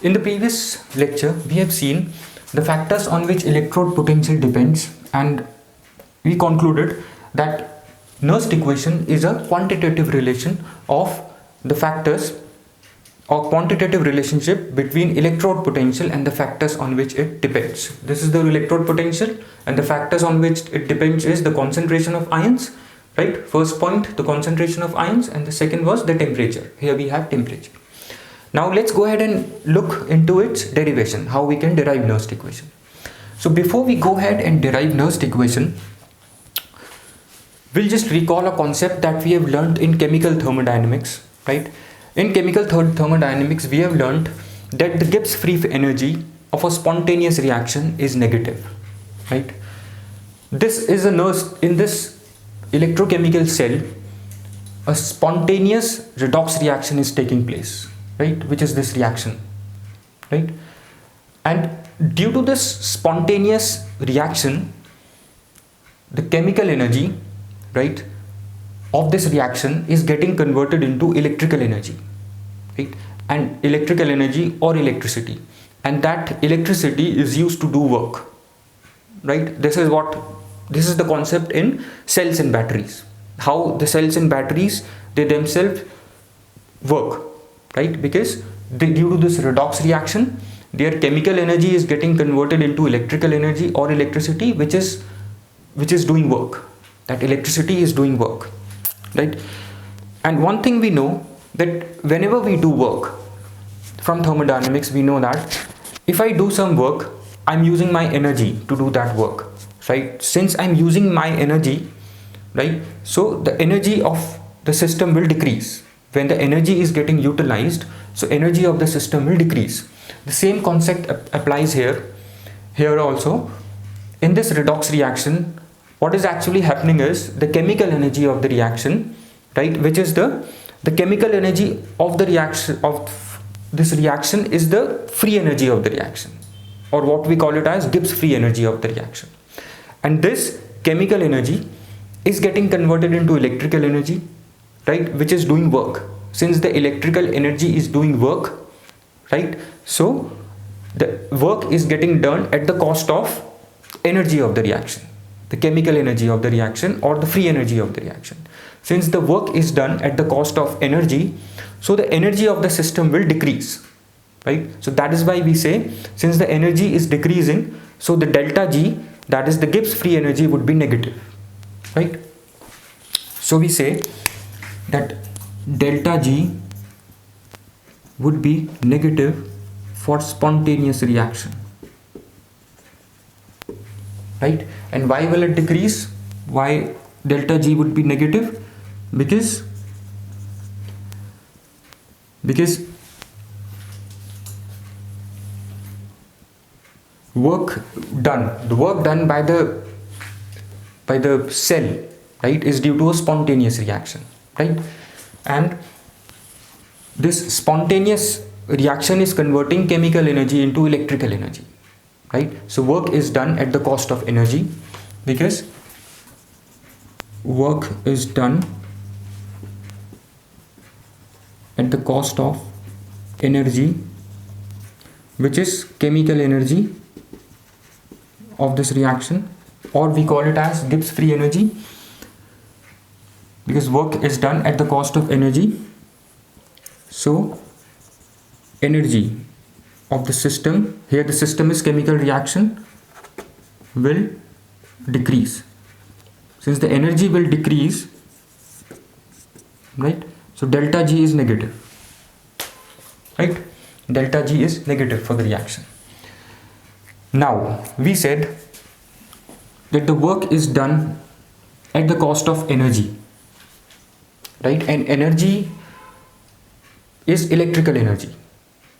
In the previous lecture, we have seen the factors on which electrode potential depends, and we concluded that Nernst equation is a quantitative relation of the factors or quantitative relationship between electrode potential and the factors on which it depends. This is the electrode potential, and the factors on which it depends is the concentration of ions, right? First point, the concentration of ions, and the second was the temperature. Here we have temperature. Now let's go ahead and look into its derivation, how we can derive Nernst equation. So before we go ahead and derive Nernst equation, we'll just recall a concept that we have learned in chemical thermodynamics, right? In chemical thermodynamics, we have learned that the Gibbs free energy of a spontaneous reaction is negative, right? This is a Nernst, in this electrochemical cell, a spontaneous redox reaction is taking place, right? Which is this reaction, right? And due to this spontaneous reaction, the chemical energy, right, of this reaction is getting converted into electrical energy, right? And electrical energy or electricity, and that electricity is used to do work, right? This is the concept in cells and batteries, how the cells and batteries, they themselves work, right? Because due to this redox reaction, their chemical energy is getting converted into electrical energy or electricity, which is doing work. That electricity is doing work, right? And one thing we know, that whenever we do work from thermodynamics, we know that if I do some work, I'm using my energy to do that work, right? Since I'm using my energy, right, so the energy of the system will decrease. When the energy is getting utilized, so energy of the system will decrease. The same concept applies here also. In this redox reaction, what is actually happening is the chemical energy of the reaction, right, which is the chemical energy of the reaction, of this reaction, is the free energy of the reaction, or what we call it as Gibbs free energy of the reaction. And this chemical energy is getting converted into electrical energy, right, which is doing work. Since the electrical energy is doing work, right, so the work is getting done at the cost of energy of the reaction, the chemical energy of the reaction or the free energy of the reaction. Since the work is done at the cost of energy, so the energy of the system will decrease, right? So that is why we say, since the energy is decreasing, so the delta G, that is the Gibbs free energy, would be negative, right? So we say that delta G would be negative for spontaneous reaction, right? And why will it decrease? Why delta G would be negative? Because work done by the cell, right, is due to a spontaneous reaction, right? And this spontaneous reaction is converting chemical energy into electrical energy, right? So work is done at the cost of energy, because work is done at the cost of energy, which is chemical energy of this reaction, or we call it as Gibbs free energy, because work is done at the cost of energy. So energy of the system, here the system is chemical reaction, will decrease. Since the energy will decrease, right, so delta G is negative, right? Delta G is negative for the reaction. Now we said that the work is done at the cost of energy, right? And energy is electrical energy,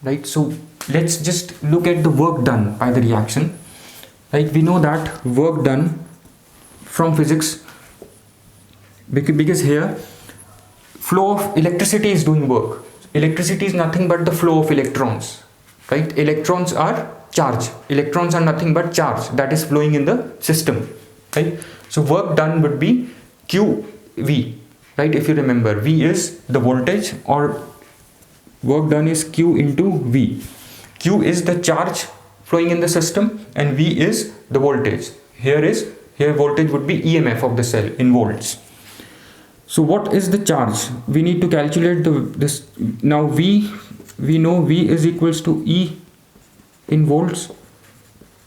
right? So let's just look at the work done by the reaction, right? We know that work done from physics, because here flow of electricity is doing work. Electricity is nothing but the flow of electrons, right? Electrons are charge. Electrons are nothing but charge that is flowing in the system, right? So work done would be QV, right? If you remember, V is the voltage, or work done is Q into V. Q is the charge flowing in the system and V is the voltage. Here voltage would be EMF of the cell in volts. So what is the charge? We need to calculate this. Now we know V is equals to E in volts,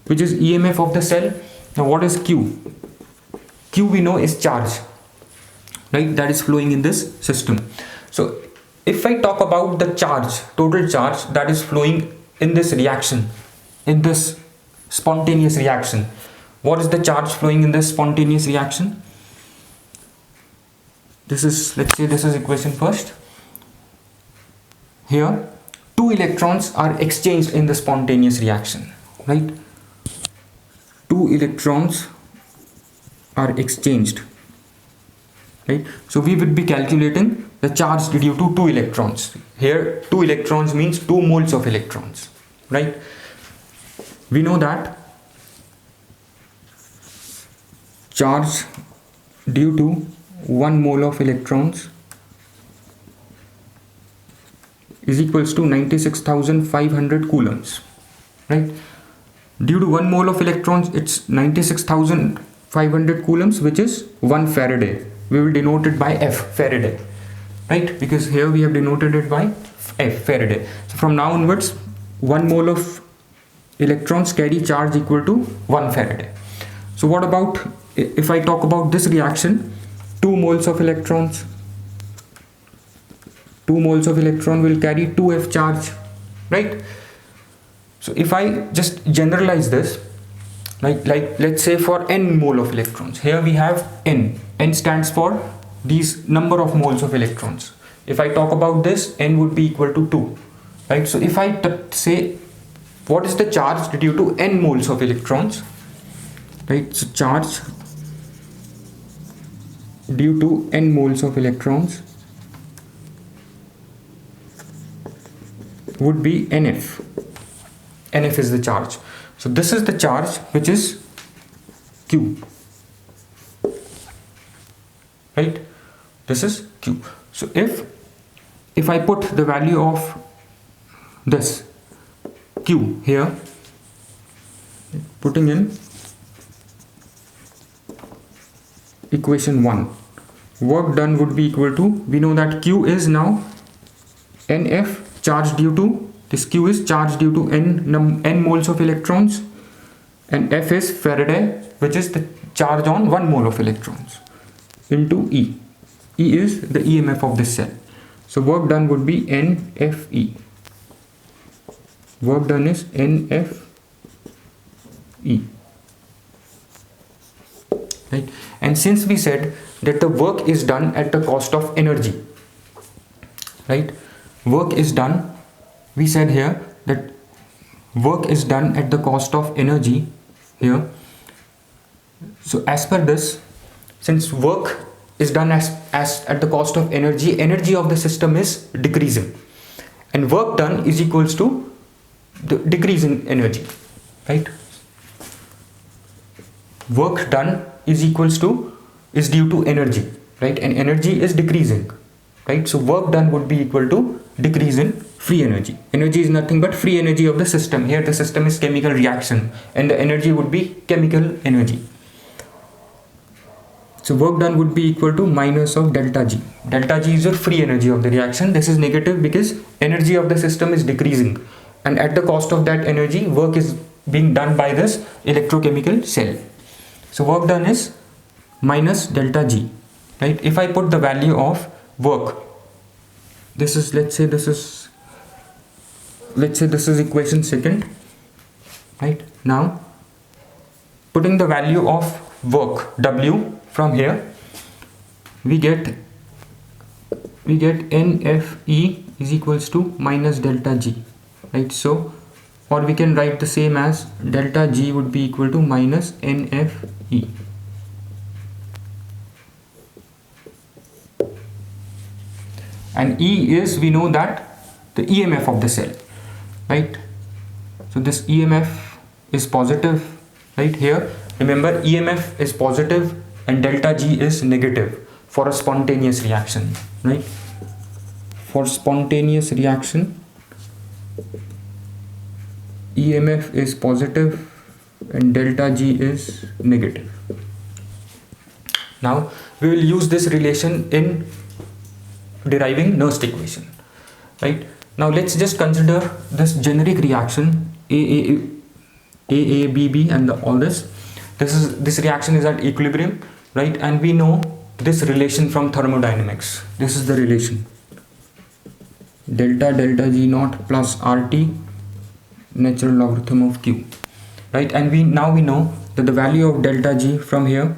which is EMF of the cell. Now what is Q? Q we know is charge, right? That is flowing in this system. So if I talk about the charge, total charge that is flowing in this reaction, in this spontaneous reaction, what is the charge flowing in this spontaneous reaction? This is, let's say this is equation first. Here, 2 electrons are exchanged in the spontaneous reaction, right? 2 electrons are exchanged, right? So we would be calculating the charge due to 2 electrons. Here 2 electrons means 2 moles of electrons, right? We know that charge due to 1 mole of electrons is equals to 96,500 coulombs, right? Due to 1 mole of electrons, it's 96,500 coulombs, which is 1 Faraday. We will denote it by F, Faraday, right? Because here we have denoted it by F, Faraday. So from now onwards, 1 mole of electrons carry charge equal to 1 Faraday. So what about if I talk about this reaction? 2 moles of electrons. 2 moles of electron will carry 2F charge, right? So if I just generalize this, like let's say for n mole of electrons, here we have n. N stands for these number of moles of electrons. If I talk about this, n would be equal to 2, right? So if I say what is the charge due to n moles of electrons, right? So charge due to n moles of electrons would be NF. NF is the charge. So this is the charge, which is Q, right? This is Q. So if I put the value of this Q here, putting in equation 1, work done would be equal to, we know that Q is now NF, charge due to, this Q is charge due to n moles of electrons, and F is Faraday, which is the charge on 1 mole of electrons, into E. E is the EMF of this cell. So work done would be NFE. Work done is NFE, right? And since we said that the work is done at the cost of energy, right? Work is done, we said here that work is done at the cost of energy here. So as per this, since work is done as at the cost of energy, energy of the system is decreasing, and work done is equals to the decrease in energy, right? Work done is due to energy, right? And energy is decreasing, right? So work done would be equal to decrease in free energy. Energy is nothing but free energy of the system. Here the system is chemical reaction, and the energy would be chemical energy. So work done would be equal to minus of delta G. Delta G is your free energy of the reaction. This is negative because energy of the system is decreasing, and at the cost of that energy, work is being done by this electrochemical cell. So work done is minus delta G, right? If I put the value of work, this is, let's say this is equation 2, right? Now putting the value of work W from here, we get NFE is equals to minus delta G, right? So, or we can write the same as delta G would be equal to minus NFE. And E is, we know that the EMF of the cell, right? So this EMF is positive, right? Here remember, EMF is positive and delta G is negative for a spontaneous reaction, right? For spontaneous reaction, EMF is positive and delta G is negative. Now we will use this relation in deriving Nernst equation, right? Now let's just consider this generic reaction AABB and all this. This reaction is at equilibrium, right? And we know this relation from thermodynamics. This is the relation: delta G naught plus RT natural logarithm of Q, right? And we know that the value of delta G from here,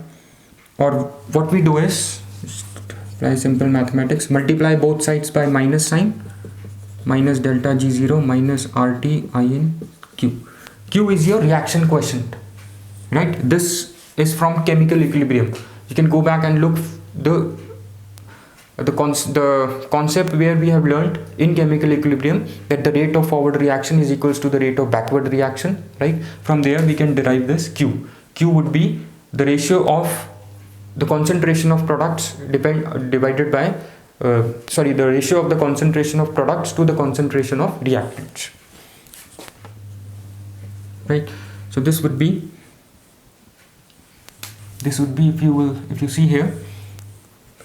or what we do is apply simple mathematics, multiply both sides by minus sign, minus delta G0 minus RT in Q. Q is your reaction quotient, right? This is from chemical equilibrium. You can go back and look the concept where we have learned in chemical equilibrium that the rate of forward reaction is equals to the rate of backward reaction, right? From there we can derive this Q. Q would be the ratio of the concentration of products divided by the ratio of the concentration of products to the concentration of reactants, right? So this would be if you see here,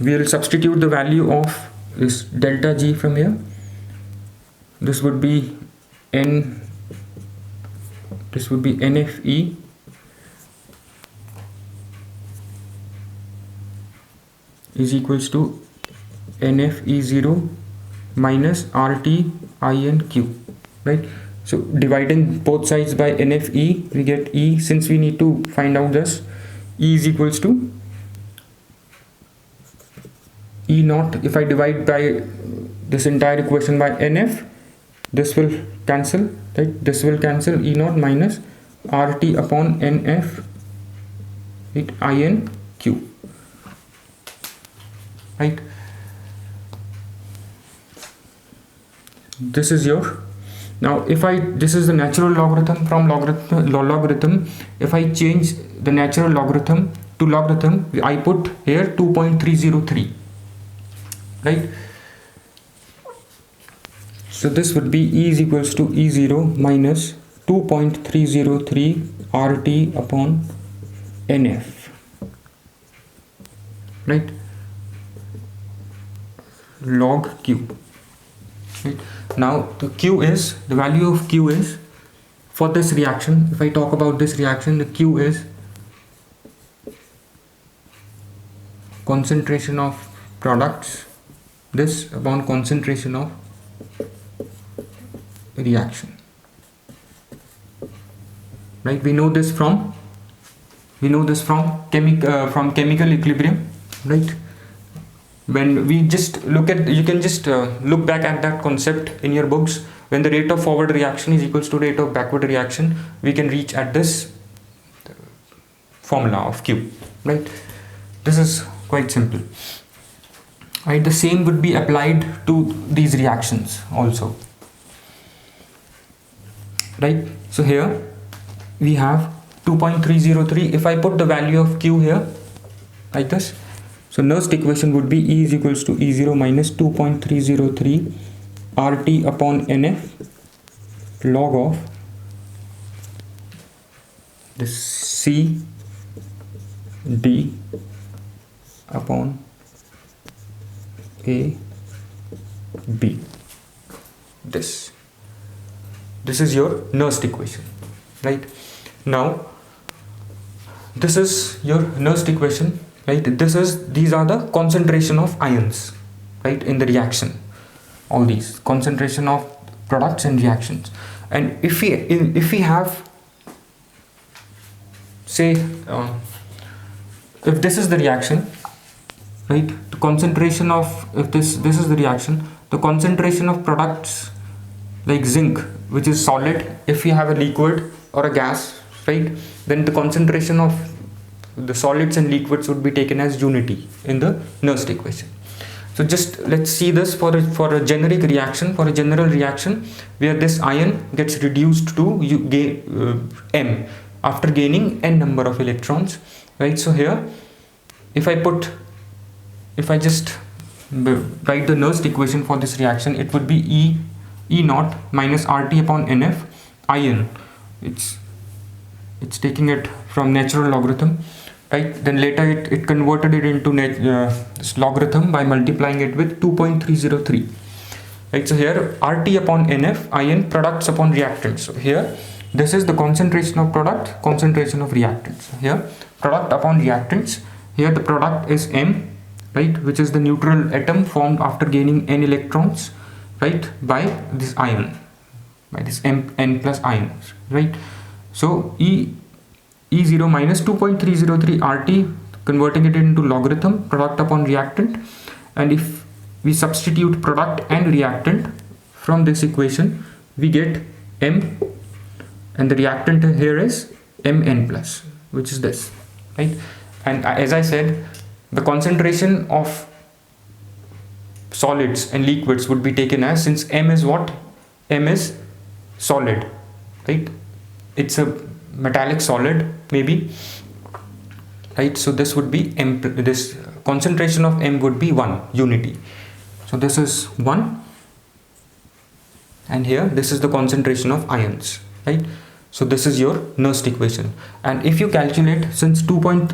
we will substitute the value of this delta G from here. This would be NFE is equals to NFE0 minus RT in Q, right? So dividing both sides by NFE, we get E. Since we need to find out this, E is equals to E naught. If I divide by this entire equation by NF, this will cancel, right? This will cancel. E naught minus RT upon NF, right? In Q, right? This is your, now if this is the natural logarithm from logarithm. If I change the natural logarithm to logarithm, I put here 2.303, right? So this would be E is equals to E0 minus 2.303 RT upon NF, right? Log Q, right? Now the value of Q is, for this reaction, if I talk about this reaction, the Q is concentration of products, this upon concentration of reaction, right? We know this from chemical equilibrium, right? When we just look at, you can just look back at that concept in your books. When the rate of forward reaction is equals to rate of backward reaction, we can reach at this formula of Q, right? This is quite simple, right? The same would be applied to these reactions also, right? So here we have 2.303. If I put the value of Q here like this, so Nernst equation would be E is equals to E0 minus 2.303 RT upon NF log of this C D upon A B. This is your Nernst equation, right? Now this is your Nernst equation, right? These are the concentration of ions, right, in the reaction. All these concentration of products and reactions. And if we have, say, if this is the reaction, right, the concentration of, if this is the reaction, the concentration of products like zinc, which is solid, if we have a liquid or a gas, right, then the concentration of the solids and liquids would be taken as unity in the Nernst equation. So just let's see this for a generic reaction, for a general reaction where this ion gets reduced to M after gaining n number of electrons, right? So here if I just write the Nernst equation for this reaction, it would be E naught minus RT upon NF ion it's taking it from natural logarithm, right? Then later it converted it into this logarithm by multiplying it with 2.303, right? So here RT upon NF, IN, products upon reactants. So here this is the concentration of product, concentration of reactants. Here product upon reactants, here the product is M, right, which is the neutral atom formed after gaining N electrons, right, by this ion, by this N plus ions, right? So E0 minus 2.303 RT, converting it into logarithm, product upon reactant, and if we substitute product and reactant from this equation, we get M, and the reactant here is Mn plus, which is this, right? And as I said, the concentration of solids and liquids would be taken as, since M is what? M is solid, right? It's a metallic solid maybe, right? So this would be M, this concentration of M would be 1 unity. So this is 1, and here this is the concentration of ions, right? So this is your Nernst equation. And if you calculate, since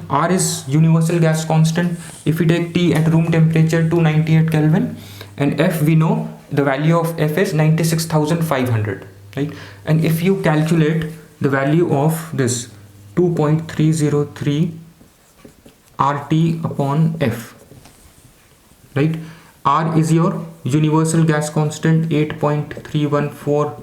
R is universal gas constant, if we take T at room temperature 298 Kelvin, and F, we know the value of F is 96,500, right? And if you calculate the value of this 2.303 RT upon F, right? R is your universal gas constant 8.314,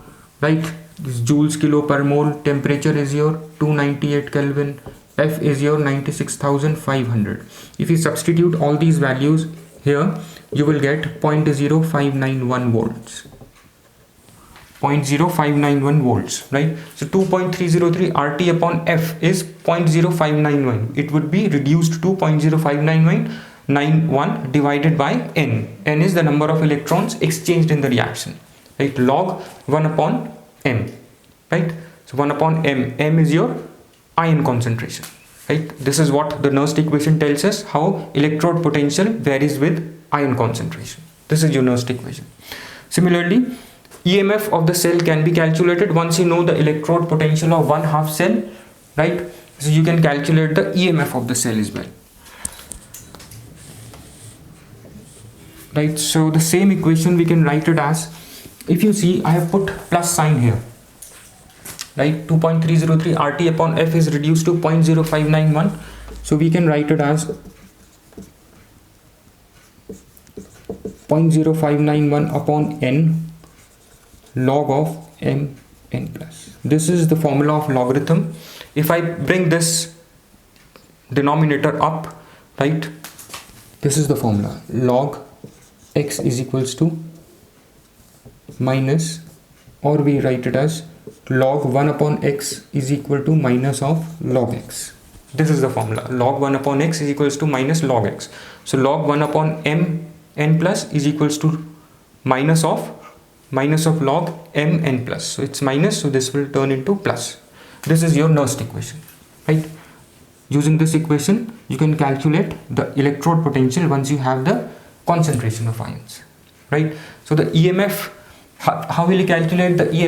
right? This joules kilo per mole. Temperature is your 298 Kelvin. F is your 96,500. If you substitute all these values here, you will get 0.0591 volts. 0.0591 volts, right? So 2.303 RT upon F is 0.0591. It would be reduced to 0.0591 divided by N. N is the number of electrons exchanged in the reaction, right? Log 1 upon M, right? So 1 upon M. M is your ion concentration, right? This is what the Nernst equation tells us, how electrode potential varies with ion concentration. This is your Nernst equation. Similarly, EMF of the cell can be calculated once you know the electrode potential of one half cell, right? So you can calculate the EMF of the cell as well, right? So the same equation we can write it as, if you see, I have put plus sign here, right? 2.303 RT upon F is reduced to 0.0591. So we can write it as 0.0591 upon N log of M N plus. This is the formula of logarithm. If I bring this denominator up, right, this is the formula. Log X is equals to minus, or we write it as log 1 upon X is equal to minus of log X. This is the formula. Log 1 upon X is equals to minus log X. So log 1 upon M N plus is equals to minus of log M N plus. So it's minus, so this will turn into plus. This is your Nernst equation, right? Using this equation, you can calculate the electrode potential once you have the concentration of ions, right? So the EMF, how will you calculate the EMF?